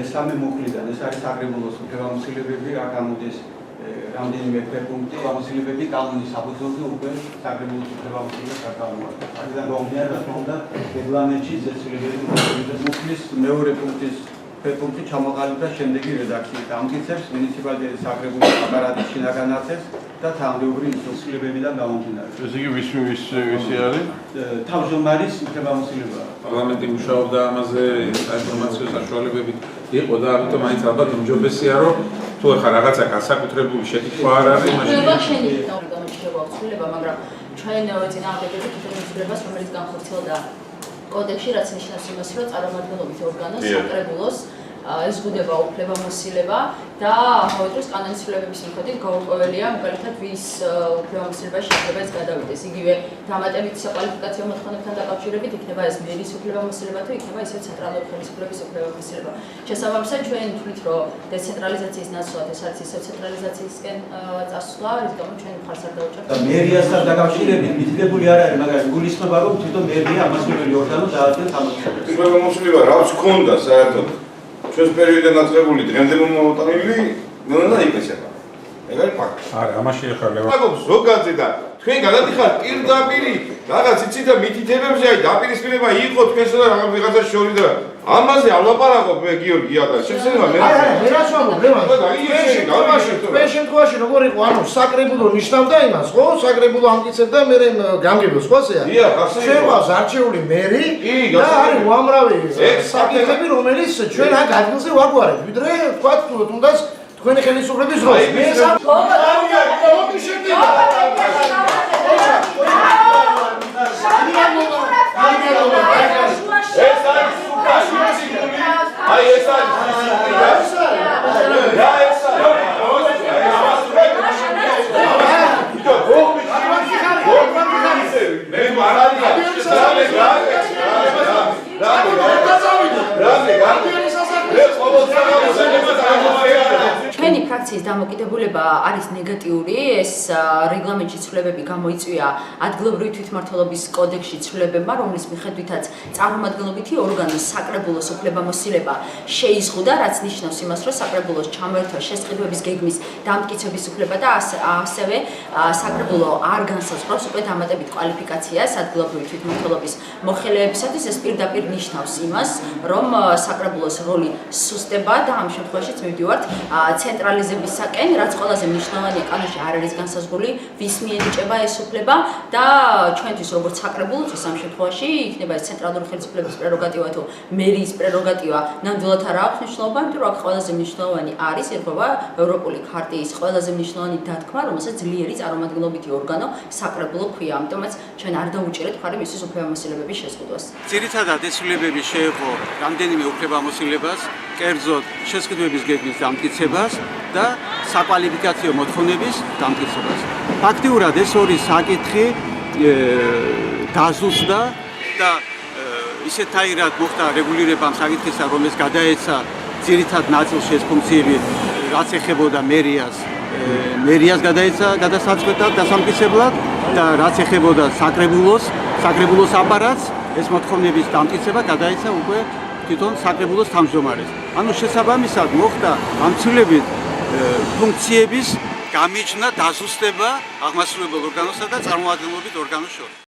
მესამე მუხლიდან ეს არის საკრებულოს უფლებამოსილებები, აქ გამოდის რამდენიმე ფერპუნქტი, ამოსილებები კანონის საფუძველზე უკვე საკრებულოს უფლებამოსილებას არ გამოაცხადებს. აქედან გამომდინარე, რა თქმა უნდა, რეგლამენტში ზეცილებელი მუხლის მეორე პუნქტის ფერპუნქტი ჩამოყალიბდა შემდეგი რედაქციით. ამტკიცებს მუნიციპალიტეტის საკრებულოს აპარატის შინაგან აწესს და თანამდებობრივი ინსტრუქციებიდან გამომდინარე. ეს იგი ვისი არის? თავმჯდომარის უფლებამოსილება. პარლამენტი მუშაობდა ამაზე საინფორმაციო საშუალებებით იყო და ამიტომ მაინც ალბათ უმჯობესია რომ თუ ახლა რაღაცა განსაკუთრებული შეკითხვა არ არის მაშინ შეიძლება მაგრამ ჩვენ წინააღმდეგები თვითონაცვლებას რომელიც განხორციელდა კოდექსში რაც ნიშნავს იმას რომ წარმომადგენლობით ორგანოს საკრებულოს ეზღუდება უფლებამოსილება და ამავე დროს კანონის ცვლილებების მიხედვით გაურკვეველია მაგალითად ვის უფლებამოსილება შეიძლება ეს გადავიდეს იგივე დამატებით საკვალიფიკაციო მოთხოვნებთან დაკავშირებით იქნება ეს მერის უფლებამოსილება თუ იქნება ისევ ცენტრალური ხელისუფლების უფლებამოსილება შესაბამისად ჩვენ თვლით რომ დეცენტრალიზაციის ნაცვლად ეს არის ისევ ცენტრალიზაციისკენ წასვლა რის გამო ჩვენ მხარს არ დავუჭერთ და მერიასთან დაკავშირებით მითითებული არ არის მაგრამ გულისხმობა რომ თვითონ მერია ამასვლელი ორგანო დაადგენს ამას უფლებამოსილება რაც ქონდა საერთოდ ჩვენს პერიოდიდან დაწყებული დღემდე მომოტანილი ნონა იკეცება. ეგ არის ფაქტი. არა, ამაში ახლა ლევაკობს ზოგადზე და თქვენ გადადიხართ პირდაპირი რაღაც იცით და მითითებებზე აი დაპირისპირება იყო თქვენსა და რაღაც ვიღაცას შორის და ამაზე არ ლაპარაკობ მე გიორგია და შეიძლება მე რას ვამბობ მე შემთხვევაში როგორ იყო ანუ საკრებულო ნიშნავდა იმას ხო საკრებულო ამტკიცებდა მე გამგებელს ხო ასეა შეგვავს არჩეული მერი და არის უამრავი საკითხები რომელიც ჩვენ აქ ადგილზე ვაგვარებთ ვიდრე თქვა თუნდაც თქვენი ხელისუფლების დროს მე ჩვენი ფრაქციის დამოკიდებულება არის ნეგატიური ეს რეგლამენტში ცვლილებები გამოიწვია ადგილობრივი თვითმმართველობის კოდექსში ცვლილებებმა რომლის მიხედვითაც წარმომადგენლობითი ორგანოს საკრებულოს უფლებამოსილება შეიზღუდა რაც ნიშნავს იმას რომ საკრებულოს ჩამოერთვა შესყიდვების გეგმის დამტკიცების უფლება და ასევე საკრებულო არ განსაზღვრავს უკვე დამატებით კვალიფიკაციას ადგილობრივი თვითმმართველობის მოხელეებისათვის ეს პირდაპირ ნიშნავს იმას რომ საკრებულოს როლი სუსტება და ამ შემთხვევაშიც მივდივართ ცენტრალიზებისაკენ, რაც ყველაზე მნიშვნელოვანია კანონში არ არის განსაზღვრული, ვის მიენიჭება ეს უფლება და ჩვენთვის როგორც საკრებულოთვის ამ შემთხვევაში იქნება ეს ცენტრალური ხელისუფლების პრეროგატივა თუ მერიის პრეროგატივა ნამდვილად არ აქვს მნიშვნელობა, იმიტომ რომ აქ ყველაზე მნიშვნელოვანი არის ერქვა ევროპული ქარტიის ყველაზე მნიშვნელოვანი დათქმა, რომელსაც ძლიერი წარმომადგენლობითი ორგანო საკრებულო ქვია, ამიტომაც ჩვენ არ დავუჭერეთ მხარი მისთვის უფლებამოსილების შეზღუდვას. ძირითადად ეს ცვლილებები შეეხო რამდენიმე უფლებამოსილებას, კერძოდ შესყიდვების გეგმის დამტკიცებას და საკვალიფიკაციო მოთხოვნების დამტკიცებას. ფაქტიურად ეს ორი საკითხი დაზუსტდა და ისეთ აირად მოხდა რეგულირება ამ საკითხისა, რომ ეს გადაეცა ძირითად ნაწილში ეს ფუნქციები, რაც ეხებოდა მერიას გადაეცა გადასაწყვეტად, დასამტკიცებლად და რაც ეხებოდა საკრებულოს აპარატს, ეს მოთხოვნების დამტკიცება გადაეცა უკვე თვითონ საკრებულოს თავმჯდომარეს. ანუ შესაბამისად მოხდა ამ ცვლილებით ფუნქციების გამიჯნა, დაზუსტება აღმასრულებელ ორგანოსა და წარმომადგენლობით ორგანოს შორის.